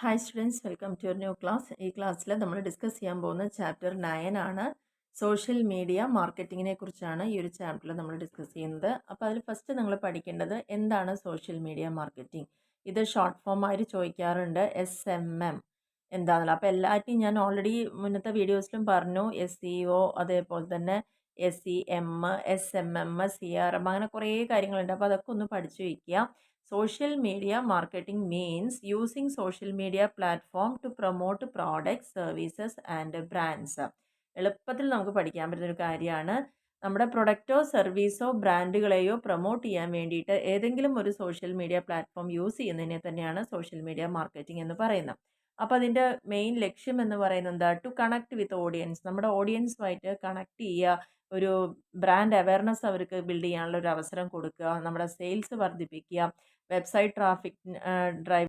Hi students, welcome to your new class. ഈ ക്ലാസ്സിൽ നമ്മൾ ഡിസ്കസ് ചെയ്യാൻ പോകുന്ന ചാപ്റ്റർ 9 ആണ്. സോഷ്യൽ മീഡിയ മാർക്കറ്റിങ്ങിനെ കുറിച്ചാണ് ഈ ഒരു ചാപ്റ്ററിൽ നമ്മൾ ഡിസ്കസ് ചെയ്യുന്നത്. അപ്പോൾ അതിൽ ഫസ്റ്റ് നിങ്ങൾ പഠിക്കേണ്ടത് എന്താണ് സോഷ്യൽ മീഡിയ മാർക്കറ്റിംഗ്. ഇത് ഷോർട്ട് ഫോം ആയിട്ട് ചോദിക്കാറുണ്ട്, SMM എന്താണെന്നല്ലോ. അപ്പോൾ എല്ലാറ്റിനും ഞാൻ ഓൾറെഡി മുന്നത്തെ വീഡിയോസിലും പറഞ്ഞു. SEO, അതേപോലെ തന്നെ SEM, SMM, CRM, അങ്ങനെ കുറേ കാര്യങ്ങളുണ്ട്. അപ്പോൾ അതൊക്കെ ഒന്ന് പഠിച്ചു വയ്ക്കുക. Social media marketing means using social media platform to promote products, services and brands. എളുപ്പത്തിൽ നമുക്ക് പഠിക്കാൻ പറ്റുന്ന ഒരു കാര്യമാണ്. നമ്മുടെ പ്രൊഡക്റ്റോ സർവീസോ ബ്രാൻഡുകളെയോ പ്രൊമോട്ട് ചെയ്യാൻ വേണ്ടിയിട്ട് ഏതെങ്കിലും ഒരു സോഷ്യൽ മീഡിയ പ്ലാറ്റ്ഫോം യൂസ് ചെയ്യുന്നതിനെ തന്നെയാണ് സോഷ്യൽ മീഡിയ മാർക്കറ്റിംഗ് എന്ന് പറയുന്നത്. അപ്പോൾ അതിൻ്റെ മെയിൻ ലക്ഷ്യം എന്ന് പറയുന്നത് എന്താ? To connect with audience. നമ്മുടെ ഓഡിയൻസുമായിട്ട് കണക്ട് ചെയ്യുക, ഒരു ബ്രാൻഡ് അവയർനെസ് അവർക്ക് ബിൽഡ് ചെയ്യാനുള്ള ഒരു അവസരം കൊടുക്കുക, നമ്മുടെ സെയിൽസ് വർദ്ധിപ്പിക്കുക, വെബ്സൈറ്റ് ട്രാഫിക് ഡ്രൈവ്